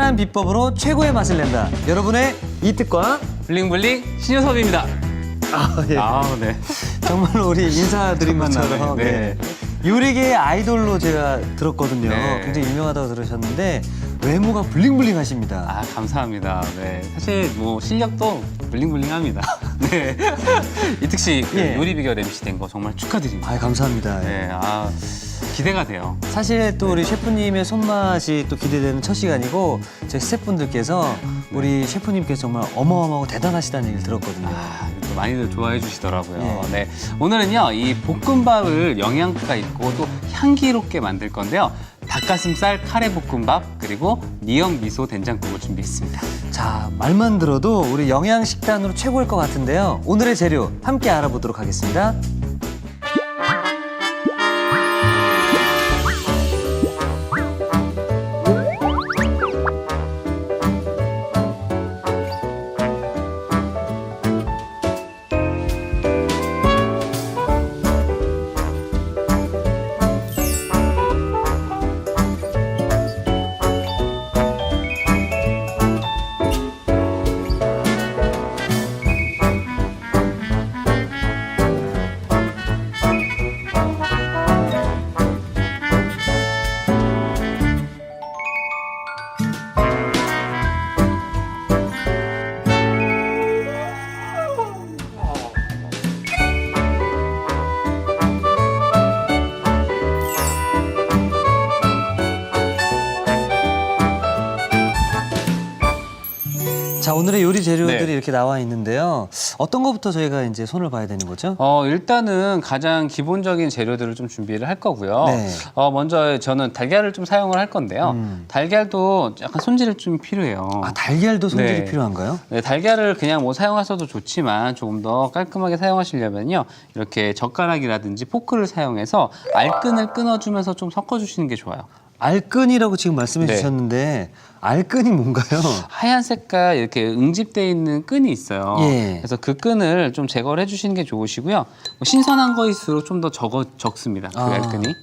간단한 비법으로 최고의 맛을 낸다. 여러분의 이특과 블링블링 신효섭입니다. 예. 네. 정말로 우리 인사드린 것처럼 만나네. 네. 요리계의 아이돌로 제가 들었거든요. 네. 굉장히 유명하다고 들으셨는데 외모가 블링블링하십니다. 아, 감사합니다. 네. 사실 뭐 실력도 블링블링합니다. 네. 이특 씨 그 예. 요리 비결 MC 된 거 정말 축하드립니다. 감사합니다. 네. 기대가 돼요. 사실 또 우리 셰프님의 손맛이 또 기대되는 첫 시간이고 저희 스태프분들께서 우리 셰프님께서 정말 어마어마하고 대단하시다는 얘기를 들었거든요. 또 많이들 좋아해 주시더라고요. 예. 네. 오늘은요, 이 볶음밥을 영양가 있고 또 향기롭게 만들 건데요. 닭가슴살 카레 볶음밥 그리고 미역 미소 된장국을 준비했습니다. 자, 말만 들어도 우리 영양식단으로 최고일 것 같은데요. 오늘의 재료 함께 알아보도록 하겠습니다. 자, 오늘의 요리 재료들이 네. 이렇게 나와 있는데요. 어떤 것부터 저희가 이제 손을 봐야 되는 거죠? 일단은 가장 기본적인 재료들을 좀 준비를 할 거고요. 네. 먼저 저는 달걀을 좀 사용을 할 건데요. 달걀도 약간 손질이 좀 필요해요. 아, 달걀도 손질이 네. 필요한가요? 네, 달걀을 그냥 뭐 사용하셔도 좋지만 조금 더 깔끔하게 사용하시려면요. 이렇게 젓가락이라든지 포크를 사용해서 알끈을 끊어주면서 좀 섞어주시는 게 좋아요. 알끈이라고 지금 말씀해 네. 주셨는데 알끈이 뭔가요? 하얀 색깔 이렇게 응집되어 있는 끈이 있어요. 예. 그래서 그 끈을 좀 제거를 해주시는 게 좋으시고요. 뭐 신선한 거일수록 좀 더 적습니다. 그 아. 알끈이.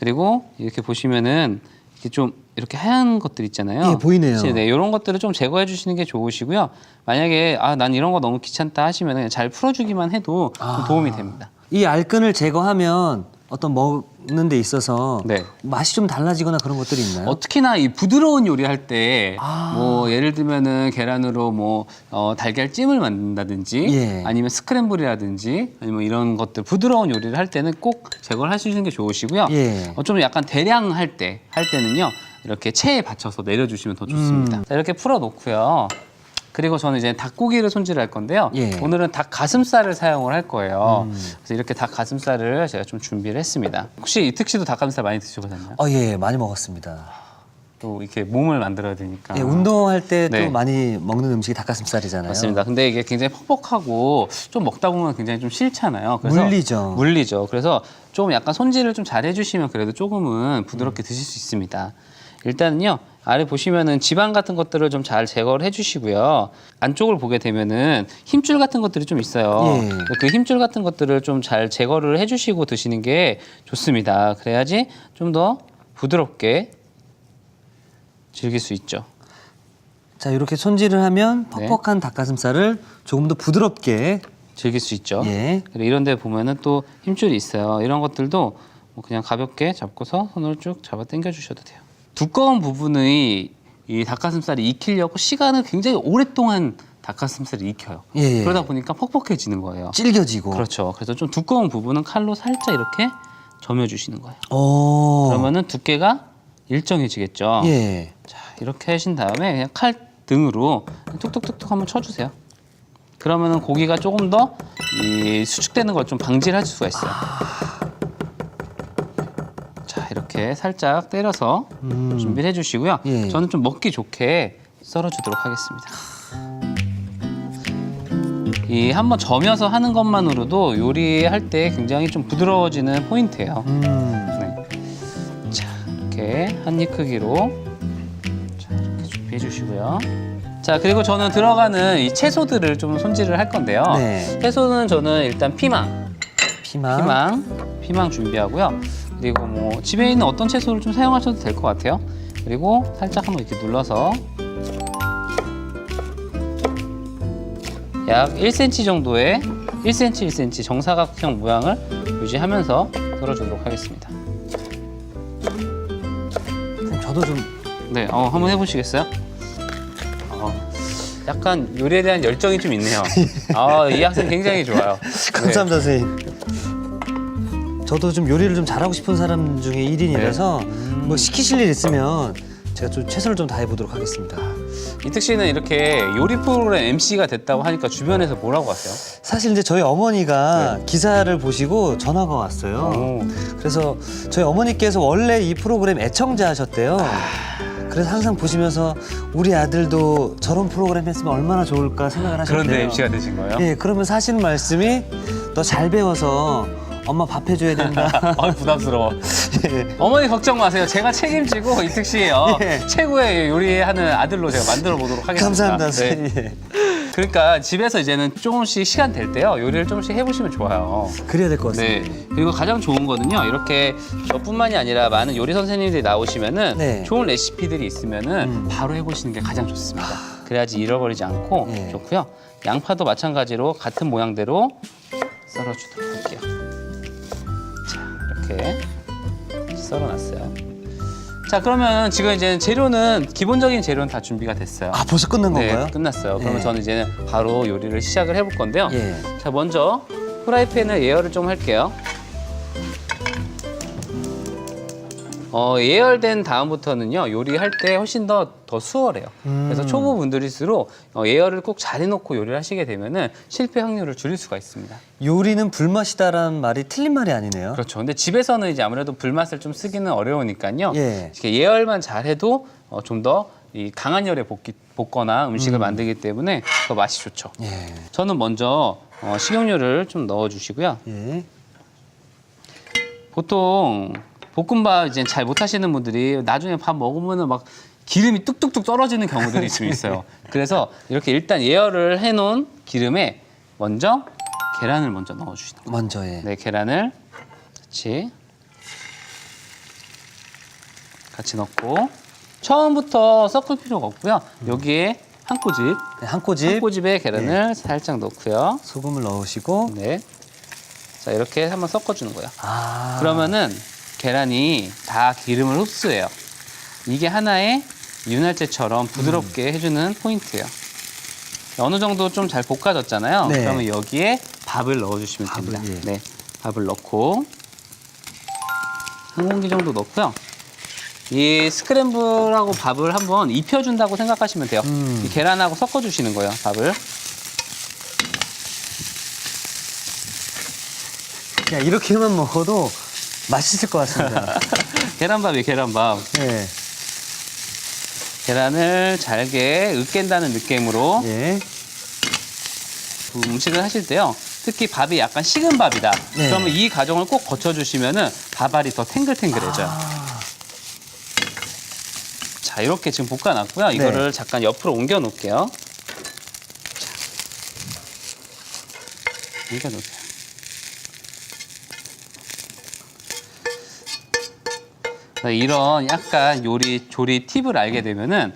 그리고 이렇게 보시면은 이렇게 좀 이렇게 하얀 것들 있잖아요. 예, 보이네요. 네, 이런 것들을 좀 제거해 주시는 게 좋으시고요. 만약에 난 이런 거 너무 귀찮다 하시면 그냥 잘 풀어주기만 해도 좀 도움이 됩니다. 이 알끈을 제거하면 어떤 먹는 데 있어서 네. 맛이 좀 달라지거나 그런 것들이 있나요? 특히나 이 부드러운 요리할 때 아. 뭐 예를 들면은 계란으로 뭐 달걀찜을 만든다든지 예. 아니면 스크램블이라든지 아니면 이런 것들 부드러운 요리를 할 때는 꼭 제거를 하시는 게 좋으시고요. 예. 좀 약간 대량 할 때는요 이렇게 체에 받쳐서 내려주시면 더 좋습니다. 자, 이렇게 풀어 놓고요. 그리고 저는 이제 닭고기를 손질할 건데요. 예. 오늘은 닭 가슴살을 사용을 할 거예요. 그래서 이렇게 닭 가슴살을 제가 좀 준비를 했습니다. 혹시 이특 씨도 닭 가슴살 많이 드셔보셨나요? 예, 많이 먹었습니다. 또 이렇게 몸을 만들어야 되니까. 예, 운동할 때 또 네. 많이 먹는 음식이 닭가슴살이잖아요. 맞습니다. 근데 이게 굉장히 퍽퍽하고 좀 먹다 보면 굉장히 좀 싫잖아요. 그래서 물리죠. 물리죠. 그래서 좀 약간 손질을 좀 잘 해주시면 그래도 조금은 부드럽게 드실 수 있습니다. 일단은요. 아래 보시면은 지방 같은 것들을 좀 잘 제거를 해주시고요. 안쪽을 보게 되면은 힘줄 같은 것들이 좀 있어요. 예. 그 힘줄 같은 것들을 좀 잘 제거를 해주시고 드시는 게 좋습니다. 그래야지 좀 더 부드럽게 즐길 수 있죠. 자, 이렇게 손질을 하면 네. 퍽퍽한 닭가슴살을 조금 더 부드럽게 즐길 수 있죠. 예. 그리고 이런 데 보면은 또 힘줄이 있어요. 이런 것들도 뭐 그냥 가볍게 잡고서 손으로 쭉 잡아 당겨 주셔도 돼요. 두꺼운 부분의 이 닭가슴살이 익히려고 시간을 굉장히 오랫동안 닭가슴살이 익혀요. 예. 그러다 보니까 퍽퍽해지는 거예요. 질겨지고. 그렇죠. 그래서 좀 두꺼운 부분은 칼로 살짝 이렇게 점여 주시는 거예요. 오. 그러면은 두께가 일정해지겠죠. 예. 자, 이렇게 하신 다음에 그냥 칼 등으로 툭툭툭툭 한번 쳐주세요. 그러면은 고기가 조금 더 이 수축되는 걸 좀 방지를 할 수가 있어요. 자, 이렇게 살짝 때려서 준비를 해주시고요. 예. 저는 좀 먹기 좋게 썰어주도록 하겠습니다. 이 한번 점여서 하는 것만으로도 요리할 때 굉장히 좀 부드러워지는 포인트예요. 네. 자, 이렇게 한 입 크기로 자, 이렇게 준비해 주시고요. 자, 그리고 저는 들어가는 이 채소들을 좀 손질을 할 건데요. 네. 채소는 저는 일단 피망 피망. 준비하고요. 그리고 뭐 집에 있는 어떤 채소를 좀 사용하셔도 될 것 같아요. 그리고 살짝 한번 이렇게 눌러서 약 1cm 정도의 1cm, 1cm 정사각형 모양을 유지하면서 썰어주도록 하겠습니다. 저도 좀 네, 한번 해보시겠어요? 약간 요리에 대한 열정이 좀 있네요. 이 학생 굉장히 좋아요. 감사합니다, 선생님. 저도 좀 요리를 좀 잘하고 싶은 사람 중에 1인이라서 뭐 시키실 일 있으면 제가 좀 최선을 좀 다해 보도록 하겠습니다. 이특 씨는 이렇게 요리 프로그램 MC가 됐다고 하니까 주변에서 뭐라고 하세요? 사실 이제 저희 어머니가 기사를 보시고 전화가 왔어요. 그래서 저희 어머니께서 원래 이 프로그램 애청자셨대요. 그래서 항상 보시면서 우리 아들도 저런 프로그램 했으면 얼마나 좋을까 생각을 하셨대요. 그런데 MC가 되신 거예요? 예, 그러면서 하시는 말씀이 너 잘 배워서 엄마 밥 해줘야 된다. 부담스러워. 어머니 걱정 마세요. 제가 책임지고 이특 씨 최고의 요리하는 아들로 제가 만들어 보도록 하겠습니다. 감사합니다, 네. 선생님. 그러니까 집에서 이제는 조금씩 시간 될 때요. 요리를 조금씩 해보시면 좋아요. 그래야 될 것 같습니다. 네. 그리고 가장 좋은 거는요. 이렇게 저뿐만이 아니라 많은 요리 선생님들이 나오시면은 네. 좋은 레시피들이 있으면은 바로 해보시는 게 가장 좋습니다. 그래야지 잃어버리지 않고 네. 좋고요. 양파도 마찬가지로 같은 모양대로 썰어주도록 할게요. 자, 이렇게 썰어놨어요. 자, 그러면 지금 이제 재료는 기본적인 재료는 다 준비가 됐어요. 아, 벌써 끝난 네, 건가요? 끝났어요. 그러면 네. 저는 이제는 바로 요리를 시작을 해볼 건데요. 예. 자, 먼저 프라이팬을 예열을 좀 할게요. 예열된 다음부터는요, 요리할 때 훨씬 더 수월해요. 그래서 초보분들일수록 예열을 꼭 잘 해놓고 요리를 하시게 되면은 실패 확률을 줄일 수가 있습니다. 요리는 불맛이다라는 말이 틀린 말이 아니네요. 그렇죠. 근데 집에서는 이제 아무래도 불맛을 좀 쓰기는 어려우니까요. 예. 이렇게 예열만 잘해도 좀 더 이 강한 열에 볶거나 음식을 만들기 때문에 더 맛이 좋죠. 예. 저는 먼저 식용유를 좀 넣어주시고요. 예. 보통 볶음밥 이제 잘 못하시는 분들이 나중에 밥 먹으면은 막 기름이 뚝뚝뚝 떨어지는 경우들이 좀 있어요. 그래서 이렇게 일단 예열을 해놓은 기름에 먼저 계란을 먼저 넣어주시는 거예요. 먼저 예. 네, 계란을 같이 넣고 처음부터 섞을 필요가 없고요. 여기에 한 꼬집, 네, 한 꼬집 한 꼬집에 계란을 살짝 넣고요. 소금을 넣으시고 네, 자 이렇게 한번 섞어주는 거예요. 아. 그러면은 계란이 다 기름을 흡수해요. 이게 하나의 윤활제처럼 부드럽게 해주는 포인트예요. 어느 정도 좀 잘 볶아졌잖아요. 네. 그러면 여기에 밥을 넣어주시면 밥을, 됩니다. 예. 네, 밥을 넣고 한 공기 정도 넣고요. 이 스크램블하고 밥을 한번 입혀준다고 생각하시면 돼요. 이 계란하고 섞어주시는 거예요, 밥을. 야, 이렇게만 먹어도 맛있을 것 같습니다. 계란밥이에요, 계란밥. 예. 계란을 잘게 으깬다는 느낌으로 예. 음식을 하실 때요. 특히 밥이 약간 식은 밥이다. 네. 그러면 이 과정을 꼭 거쳐주시면은 밥알이 더 탱글탱글해져요. 아. 자, 이렇게 지금 볶아놨고요. 이거를 잠깐 옆으로 옮겨 놓을게요. 자, 옮겨 놓을게요. 이런 약간 조리 팁을 알게 되면은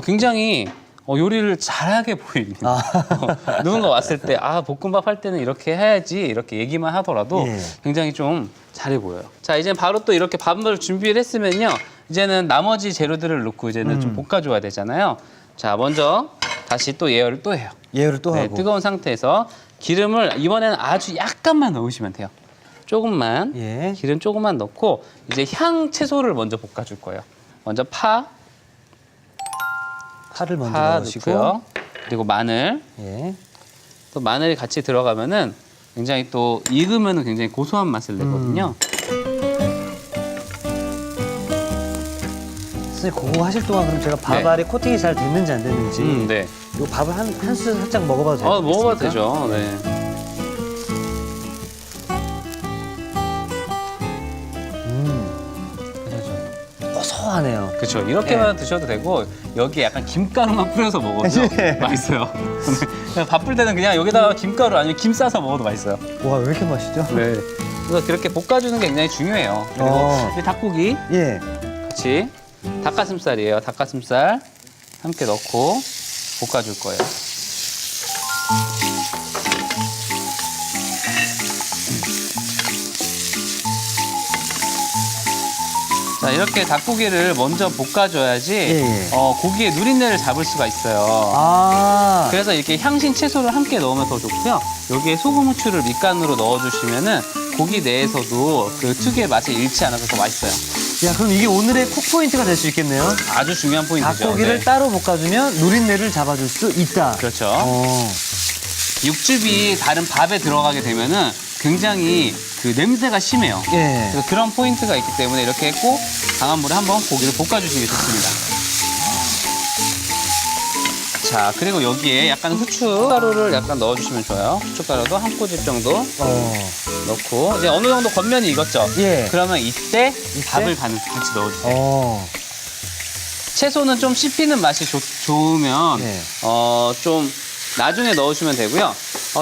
굉장히 요리를 잘하게 보입니다. 누군가 왔을 때 볶음밥 할 때는 이렇게 해야지 이렇게 얘기만 하더라도 예. 굉장히 좀 잘해 보여요. 자, 이제 바로 또 이렇게 밥을 준비를 했으면요. 이제는 나머지 재료들을 넣고 이제는 좀 볶아줘야 되잖아요. 자, 먼저 다시 또 예열을 또 해요. 예열을 또 네, 하고. 뜨거운 상태에서 기름을 이번에는 아주 약간만 넣으시면 돼요. 조금만 예. 기름 조금만 넣고 이제 향 채소를 먼저 볶아줄 거예요. 먼저 파를 먼저 파 넣으시고. 넣고요. 그리고 마늘, 예. 또 마늘이 같이 들어가면은 굉장히 또 익으면은 굉장히 고소한 맛을 내거든요. 선생님 그거 하실 동안 그럼 제가 밥알에 코팅이 잘 됐는지 안 됐는지 네. 이 밥을 한 술 살짝 먹어봐도 돼요? 먹어봐도 되죠. 네. 고소하네요. 그렇죠. 이렇게만 드셔도 되고 여기에 약간 김가루만 뿌려서 먹어도 예. 맛있어요. 그냥 바쁠 때는 그냥 여기다가 김가루 아니면 김 싸서 먹어도 맛있어요. 와, 왜 이렇게 맛있죠? 네. 그래서 그렇게 볶아주는 게 굉장히 중요해요. 그리고 이 닭고기 예. 같이 닭가슴살이에요. 닭가슴살 함께 넣고 볶아줄 거예요. 자, 이렇게 닭고기를 먼저 볶아줘야지 예. 고기의 누린내를 잡을 수가 있어요. 아. 그래서 이렇게 향신 채소를 함께 넣으면 더 좋고요. 여기에 소금, 후추를 밑간으로 넣어주시면은 고기 내에서도 그 특유의 맛이 잃지 않아서 더 맛있어요. 야, 그럼 이게 오늘의 쿡 포인트가 될 수 있겠네요. 아주 중요한 포인트죠. 닭고기를 네. 따로 볶아주면 누린내를 잡아줄 수 있다. 그렇죠. 어. 육즙이 다른 밥에 들어가게 되면은 굉장히 그 냄새가 심해요. 예. 그래서 그런 포인트가 있기 때문에 이렇게 꼭 강한 물에 한번 고기를 볶아주시는 게 좋습니다. 자, 그리고 여기에 약간 후춧가루를 약간 넣어주시면 좋아요. 후춧가루도 한 꼬집 정도 넣고 이제 어느 정도 겉면이 익었죠? 예. 그러면 이때 밥을 같이 넣어주세요. 채소는 좀 씹히는 맛이 좋으면 네. 좀 나중에 넣으시면 되고요.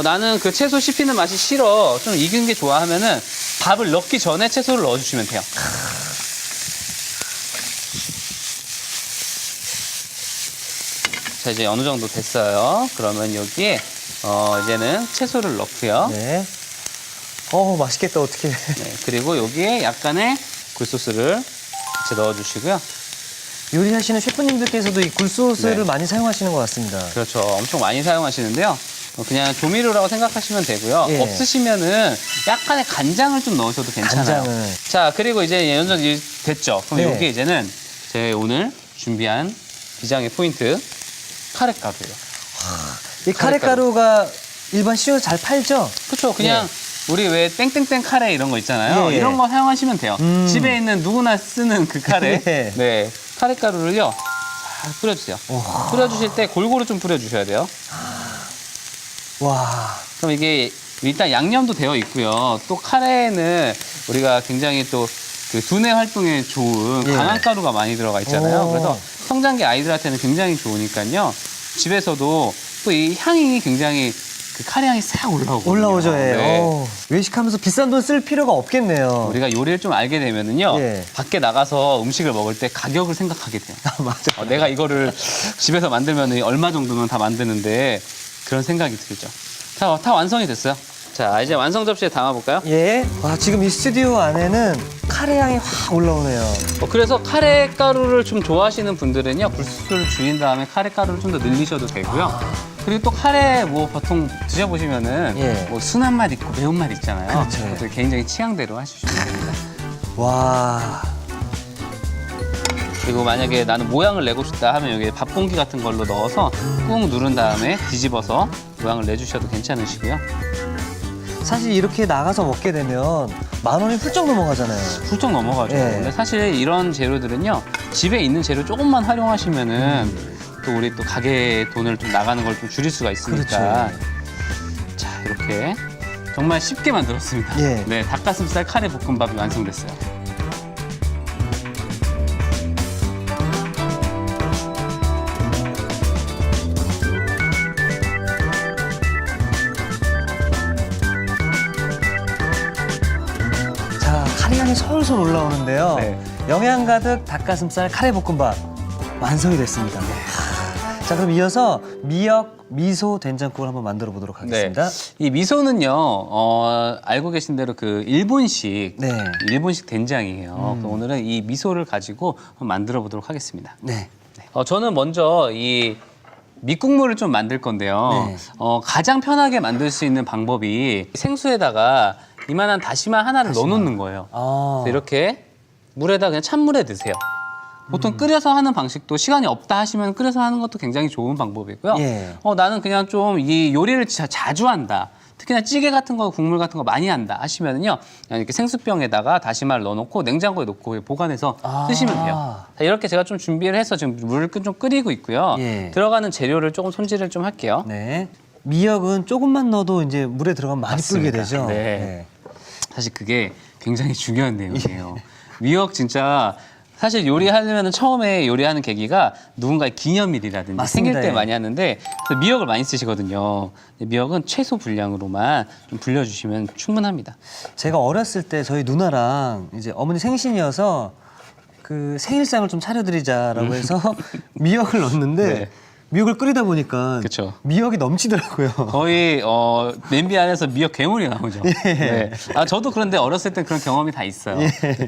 나는 그 채소 씹히는 맛이 싫어, 좀 익은 게 좋아 하면은 밥을 넣기 전에 채소를 넣어주시면 돼요. 자, 이제 어느 정도 됐어요. 그러면 여기에 이제는 채소를 넣고요. 네. 맛있겠다, 어떡해. 네, 그리고 여기에 약간의 굴소스를 같이 넣어주시고요. 요리하시는 셰프님들께서도 이 굴소스를 네. 많이 사용하시는 것 같습니다. 그렇죠. 엄청 많이 사용하시는데요. 그냥 조미료라고 생각하시면 되고요. 예. 없으시면은 약간의 간장을 좀 넣으셔도 괜찮아요. 간장을. 자, 그리고 이제 연전 됐죠. 그럼 네. 여기 이제는 제 오늘 준비한 비장의 포인트 카레가루예요. 이 카레가루가 일반 시중에서 잘 팔죠? 그렇죠. 그냥 우리 왜 땡땡땡 카레 이런 거 있잖아요. 예. 이런 거 사용하시면 돼요. 집에 있는 누구나 쓰는 그 카레. 예. 네. 카레가루를요. 잘 뿌려주세요. 뿌려주실 때 골고루 좀 뿌려주셔야 돼요. 와. 그럼 이게 일단 양념도 되어 있고요. 또 카레에는 우리가 굉장히 또 그 두뇌 활동에 좋은 예. 강한 가루가 많이 들어가 있잖아요. 오. 그래서 성장기 아이들한테는 굉장히 좋으니까요. 집에서도 또 이 향이 굉장히 그 카레 향이 싹 올라오거든요. 올라오죠, 예. 네. 외식하면서 비싼 돈 쓸 필요가 없겠네요. 우리가 요리를 좀 알게 되면은요. 예. 밖에 나가서 음식을 먹을 때 가격을 생각하게 돼요. 맞아. 내가 이거를 집에서 만들면 얼마 정도면 다 만드는데 그런 생각이 들죠. 다 완성이 됐어요. 자, 이제 완성 접시에 담아볼까요? 예. 와, 지금 이 스튜디오 안에는 카레 향이 확 올라오네요. 그래서 카레 가루를 좀 좋아하시는 분들은요, 굴소스를 줄인 다음에 카레 가루를 좀 더 늘리셔도 되고요. 그리고 또 카레 뭐 보통 드셔보시면은 예. 뭐 순한 맛 있고 매운 맛 있잖아요. 그렇죠. 그것도 개인적인 취향대로 하시면 됩니다. 와. 그리고 만약에 나는 모양을 내고 싶다 하면 여기에 밥 공기 같은 걸로 넣어서 꾹 누른 다음에 뒤집어서 모양을 내주셔도 괜찮으시고요. 사실 이렇게 나가서 먹게 되면 10,000원이 훌쩍 넘어가잖아요. 훌쩍 넘어가죠. 예. 근데 사실 이런 재료들은요, 집에 있는 재료 조금만 활용하시면은 또 우리 또 가게 돈을 좀 나가는 걸 좀 줄일 수가 있으니까. 그렇죠. 자, 이렇게 정말 쉽게 만들었습니다. 예. 네, 닭가슴살 카레 볶음밥이 완성됐어요. 자, 카레 향이 솔솔 올라오는데요. 네. 영양 가득 닭가슴살 카레 볶음밥 완성이 됐습니다. 자, 그럼 이어서 미역 미소 된장국을 한번 만들어 보도록 하겠습니다. 이 미소는요, 알고 계신 대로 그 일본식 된장이에요. 그래서 오늘은 이 미소를 가지고 한번 만들어 보도록 하겠습니다. 네. 저는 먼저 이 밑국물을 좀 만들 건데요. 네. 가장 편하게 만들 수 있는 방법이 생수에다가 이만한 다시마 하나를 넣어놓는 거예요. 아. 그래서 이렇게 물에다 그냥 찬물에 드세요. 보통 끓여서 하는 방식도 시간이 없다 하시면 끓여서 하는 것도 굉장히 좋은 방법이고요. 예. 나는 그냥 좀 이 요리를 진짜 자주 한다. 특히나 찌개 같은 거, 국물 같은 거 많이 한다 하시면은요, 그냥 이렇게 생수병에다가 다시마를 넣어놓고 냉장고에 넣고 보관해서 쓰시면 돼요. 자, 이렇게 제가 좀 준비를 해서 지금 물을 좀 끓이고 있고요. 예. 들어가는 재료를 조금 손질을 좀 할게요. 네. 미역은 조금만 넣어도 이제 물에 들어가면 많이 불게 맞습니다. 되죠. 네. 사실 그게 굉장히 중요한 내용이에요. 미역 진짜 사실 요리하려면 처음에 요리하는 계기가 누군가의 기념일이라든지 맞습니다. 생일 때 예. 많이 하는데 그래서 미역을 많이 쓰시거든요. 근데 미역은 최소 분량으로만 좀 불려주시면 충분합니다. 제가 어렸을 때 저희 누나랑 이제 어머니 생신이어서 그 생일상을 좀 차려드리자라고 해서 미역을 넣었는데 네. 미역을 끓이다 보니까 그쵸. 미역이 넘치더라고요. 거의 냄비 안에서 미역 괴물이 나오죠. 예. 네. 아 저도 그런데 어렸을 때 그런 경험이 다 있어요.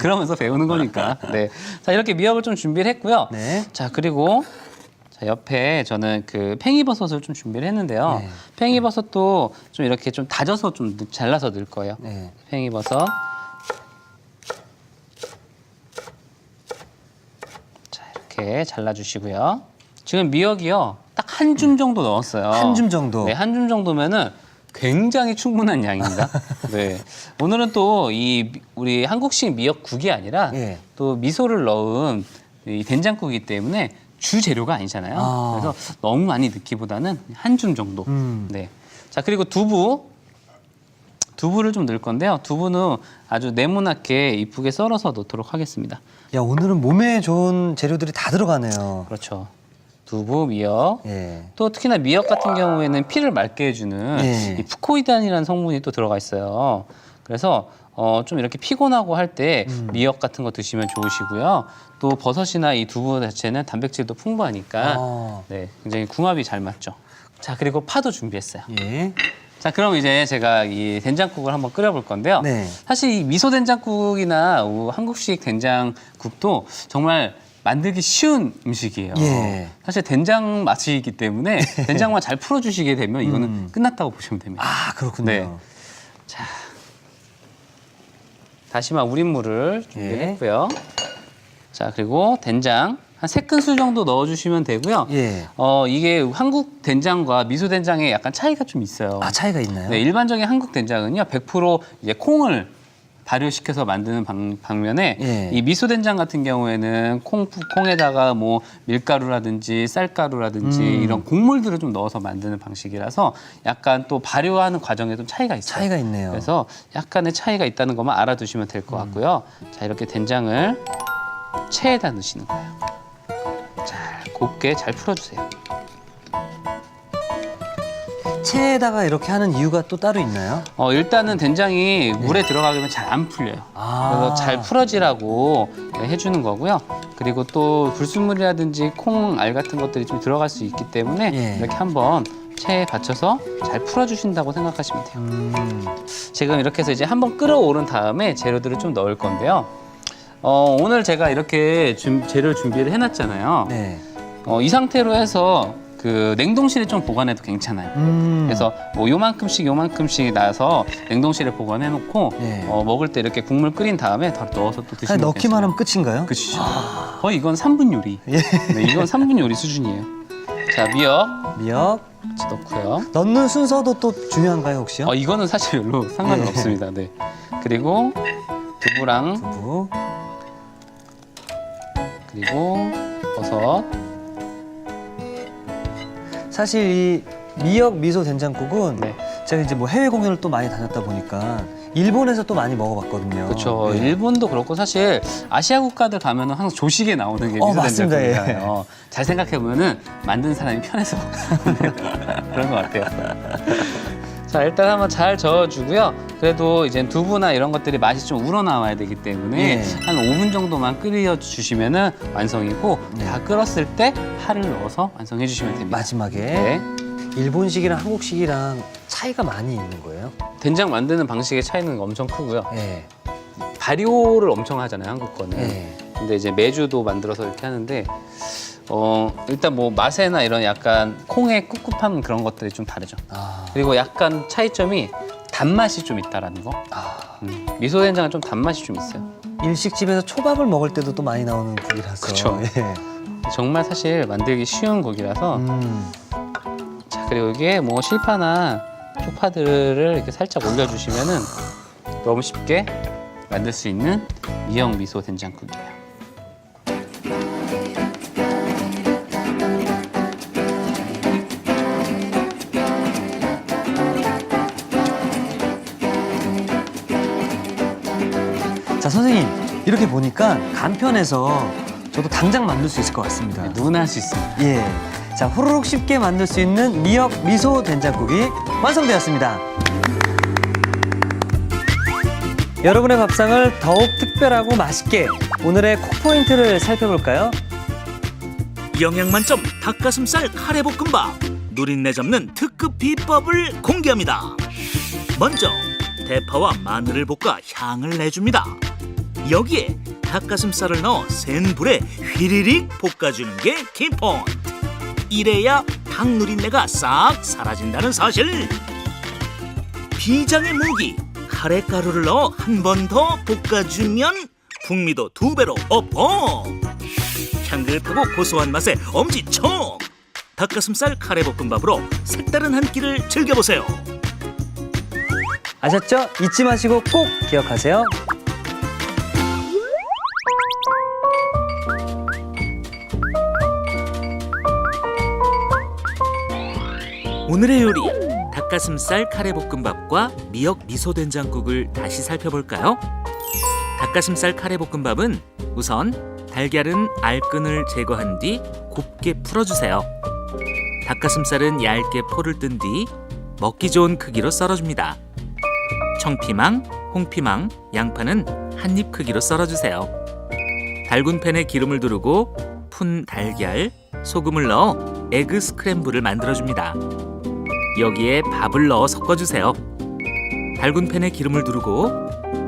그러면서 배우는 거니까. 네. 자 이렇게 미역을 좀 준비를 했고요. 네. 자 그리고 자 옆에 저는 그 팽이버섯을 좀 준비를 했는데요. 네. 팽이버섯도 좀 이렇게 좀 다져서 좀 잘라서 넣을 거예요. 네. 팽이버섯. 자 이렇게 잘라주시고요. 지금 미역이요 딱 한 줌 정도 넣었어요. 한 줌 정도. 네, 한 줌 정도면은 굉장히 충분한 양입니다. 네, 오늘은 또 이 우리 한국식 미역국이 아니라 예. 또 미소를 넣은 이 된장국이기 때문에 주 재료가 아니잖아요. 아. 그래서 너무 많이 넣기보다는 한 줌 정도. 네. 자 그리고 두부를 좀 넣을 건데요. 두부는 아주 네모나게 이쁘게 썰어서 넣도록 하겠습니다. 야, 오늘은 몸에 좋은 재료들이 다 들어가네요. 그렇죠. 두부, 미역. 예. 또 특히나 미역 같은 경우에는 피를 맑게 해주는 예. 이 프코이단이라는 성분이 또 들어가 있어요. 그래서 좀 이렇게 피곤하고 할 때 미역 같은 거 드시면 좋으시고요. 또 버섯이나 이 두부 자체는 단백질도 풍부하니까 아. 네, 굉장히 궁합이 잘 맞죠. 자 그리고 파도 준비했어요. 예. 자 그럼 이제 제가 이 된장국을 한번 끓여볼 건데요. 네. 사실 이 미소 된장국이나 한국식 된장국도 정말 만들기 쉬운 음식이에요. 예. 사실 된장 맛이기 때문에 된장만 잘 풀어주시게 되면 이거는 끝났다고 보시면 됩니다. 아, 그렇군요. 네. 자, 다시마 우린물을 준비했고요. 자, 그리고 된장 한 3큰술 정도 넣어주시면 되고요. 예. 이게 한국 된장과 미소 된장에 약간 차이가 좀 있어요. 아, 차이가 있나요? 네, 일반적인 한국 된장은요, 100% 이제 콩을 발효시켜서 만드는 방면에 예. 이 미소 된장 같은 경우에는 콩에다가 뭐 밀가루라든지 쌀가루라든지 이런 곡물들을 좀 넣어서 만드는 방식이라서 약간 또 발효하는 과정에 좀 차이가 있어요. 차이가 있네요. 그래서 약간의 차이가 있다는 것만 알아두시면 될 것 같고요. 자, 이렇게 된장을 체에다 넣으시는 거예요. 잘 곱게 잘 풀어주세요. 체에다가 이렇게 하는 이유가 또 따로 있나요? 일단은 된장이 물에 들어가게 되면 잘 안 풀려요. 아. 그래서 잘 풀어지라고 해주는 거고요. 그리고 또 불순물이라든지 콩알 같은 것들이 좀 들어갈 수 있기 때문에 예. 이렇게 한번 체에 받쳐서 잘 풀어주신다고 생각하시면 돼요. 지금 이렇게 해서 이제 한번 끓어오른 다음에 재료들을 좀 넣을 건데요. 오늘 제가 이렇게 재료 준비를 해놨잖아요. 네. 이 상태로 해서 그 냉동실에 좀 보관해도 괜찮아요. 그래서 뭐 요만큼씩 나서 냉동실에 보관해 놓고 네. 먹을 때 이렇게 국물 끓인 다음에 다 넣어서 또 그냥 드시면 넣기만 하면 끝인가요? 그렇죠. 거의 이건 3분 요리. 예. 네, 이건 3분 요리 수준이에요. 자, 미역 미역 같이 넣고요. 넣는 순서도 또 중요한가요, 혹시요? 이거는 사실 별로 상관은 예. 없습니다. 네. 그리고 두부랑 두부. 그리고 버섯. 사실 이 미역 미소 된장국은 네. 제가 이제 뭐 해외 공연을 또 많이 다녔다 보니까 일본에서 또 많이 먹어봤거든요. 그렇죠. 네. 일본도 그렇고 사실 아시아 국가들 가면은 항상 조식에 나오는 게 미소 맞습니다. 된장국이잖아요. 잘 생각해 보면은 만든 사람이 편해서 그런 것 같아요. 자, 일단 한번 잘 저어주고요. 그래도 이제 두부나 이런 것들이 맛이 좀 우러나와야 되기 때문에 네. 한 5분 정도만 끓여주시면은 완성이고 네. 다 끓었을 때 파를 넣어서 완성해 주시면 됩니다. 마지막에 네. 일본식이랑 한국식이랑 차이가 많이 있는 거예요? 된장 만드는 방식의 차이는 엄청 크고요. 네. 발효를 엄청 하잖아요, 한국 거는. 네. 근데 이제 메주도 만들어서 이렇게 하는데 일단 뭐 맛에나 이런 약간 콩의 꿉꿉함 그런 것들이 좀 다르죠. 아. 그리고 약간 차이점이 단맛이 좀 있다라는 거. 미소 된장은 좀 단맛이 좀 있어요. 일식집에서 초밥을 먹을 때도 또 많이 나오는 국이라서. 그쵸. 예. 정말 사실 만들기 쉬운 곡이라서. 자, 그리고 이게 뭐 실파나 쪽파들을 이렇게 살짝 올려주시면은 너무 쉽게 만들 수 있는 미역 미소 된장국이에요. 자, 선생님. 이렇게 보니까 간편해서 저도 당장 만들 수 있을 것 같습니다. 누구나 할 수 있습니다. 예. 자, 후루룩 쉽게 만들 수 있는 미역 미소 된장국이 완성되었습니다. 여러분의 밥상을 더욱 특별하고 맛있게 오늘의 콕포인트를 살펴볼까요? 영양 만점 닭가슴살 카레볶음밥 누린내 잡는 특급 비법을 공개합니다. 먼저 대파와 마늘을 볶아 향을 내줍니다. 여기에 닭가슴살을 넣어 센 불에 휘리릭 볶아주는 게 키포인트. 이래야 닭 누린내가 싹 사라진다는 사실. 비장의 무기 카레가루를 넣어 한 번 더 볶아주면 풍미도 2배로 업업. 향긋하고 고소한 맛에 엄지척. 닭가슴살 카레볶음밥으로 색다른 한 끼를 즐겨보세요. 아셨죠? 잊지 마시고 꼭 기억하세요. 오늘의 요리 닭가슴살 카레볶음밥과 미역 미소된장국을 다시 살펴볼까요? 닭가슴살 카레볶음밥은 우선 달걀은 알끈을 제거한 뒤 곱게 풀어주세요. 닭가슴살은 얇게 포를 뜬 뒤 먹기 좋은 크기로 썰어줍니다. 청피망, 홍피망, 양파는 한입 크기로 썰어주세요. 달군 팬에 기름을 두르고 푼 달걀, 소금을 넣어 에그 스크램블을 만들어줍니다. 여기에 밥을 넣어 섞어주세요. 달군 팬에 기름을 두르고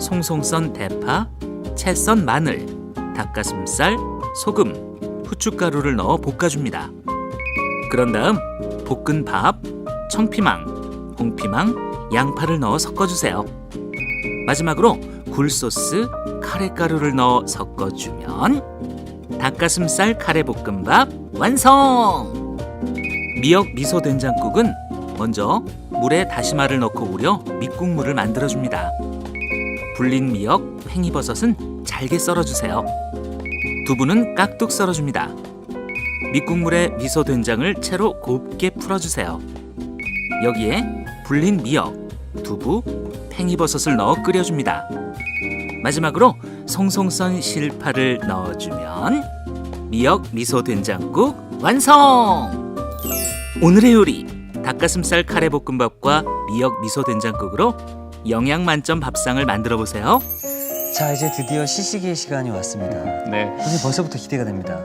송송 썬 대파, 채 썬 마늘, 닭가슴살, 소금, 후춧가루를 넣어 볶아줍니다. 그런 다음 볶은 밥, 청피망, 홍피망, 양파를 넣어 섞어주세요. 마지막으로 굴소스, 카레가루를 넣어 섞어주면 닭가슴살 카레볶음밥 완성! 미역 미소 된장국은 먼저 물에 다시마를 넣고 우려 밑국물을 만들어줍니다. 불린 미역, 팽이버섯은 잘게 썰어주세요. 두부는 깍둑 썰어줍니다. 밑국물에 미소 된장을 채로 곱게 풀어주세요. 여기에 불린 미역, 두부, 팽이버섯을 넣어 끓여줍니다. 마지막으로 송송 썬 실파를 넣어주면 미역 미소 된장국 완성! 오늘의 요리 닭가슴살 카레볶음밥과 미역 미소 된장국으로 영양 만점 밥상을 만들어 보세요. 자, 이제 드디어 시식의 시간이 왔습니다. 네, 선생님 벌써부터 기대가 됩니다.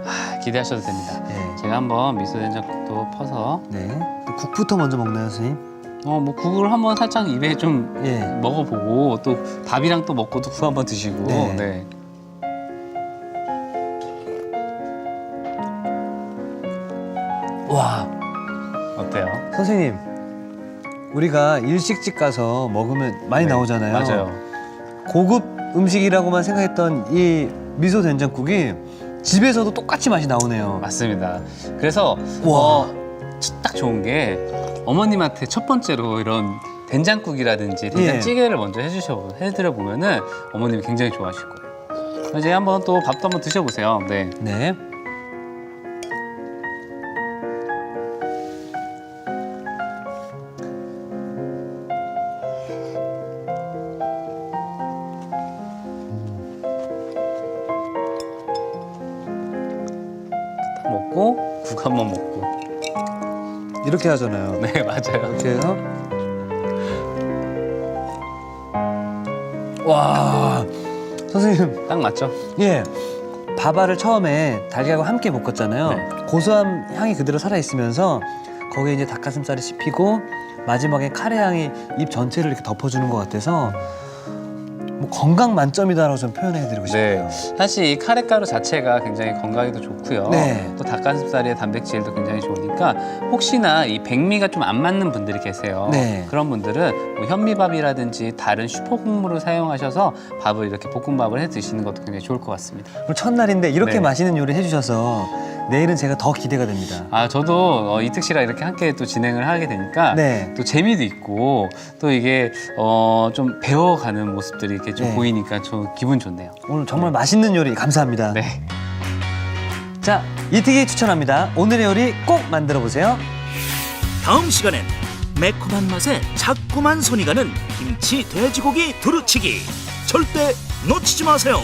기대하셔도 됩니다. 네. 제가 한번 미소 된장국도 퍼서 네. 국부터 먼저 먹나요, 선생님? 뭐 국을 한번 살짝 입에 좀 예. 먹어보고 또 밥이랑 또 먹고 또 국 한번 드시고. 네. 네. 와, 어때요? 선생님. 우리가 일식집 가서 먹으면 많이 네, 나오잖아요. 맞아요. 고급 음식이라고만 생각했던 이 미소 된장국이 집에서도 똑같이 맛이 나오네요. 맞습니다. 그래서 와. 딱 좋은 게 어머님한테 첫 번째로 이런 된장국이라든지 된장찌개를 먼저 해드려 보면은 어머님이 굉장히 좋아하실 거예요. 이제 한번 또 밥도 한번 드셔보세요. 네. 네. 딱 먹고 국 한번 먹고. 이렇게 하잖아요. 네, 맞아요. 이렇게 해서 와, 선생님. 딱 맞죠? 예. 밥알을 처음에 달걀과 함께 볶았잖아요. 네. 고소한 향이 그대로 살아있으면서 거기에 이제 닭가슴살이 씹히고 마지막에 카레 향이 입 전체를 이렇게 덮어주는 것 같아서 뭐 건강 만점이다라고 좀 표현해드리고 싶어요. 사실 이 카레가루 자체가 굉장히 건강에도 좋고요. 네. 또 닭가슴살의 단백질도 굉장히 좋으니까 혹시나 이 백미가 좀 안 맞는 분들이 계세요. 네. 그런 분들은 뭐 현미밥이라든지 다른 슈퍼 국물을 사용하셔서 밥을 이렇게 볶음밥을 해 드시는 것도 굉장히 좋을 것 같습니다. 오늘 첫날인데 이렇게 네. 맛있는 요리 해주셔서 내일은 제가 더 기대가 됩니다. 아, 저도 이특 씨랑 이렇게 함께 또 진행을 하게 되니까 네. 또 재미도 있고 또 이게 좀 배워가는 모습들이 이렇게 좀 네. 보이니까 저 기분 좋네요. 오늘 정말 맛있는 요리 감사합니다. 네. 자, 이특이 추천합니다. 오늘의 요리 꼭 만들어 보세요. 다음 시간엔 매콤한 맛에 자꾸만 손이 가는 김치 돼지고기 두루치기 절대 놓치지 마세요.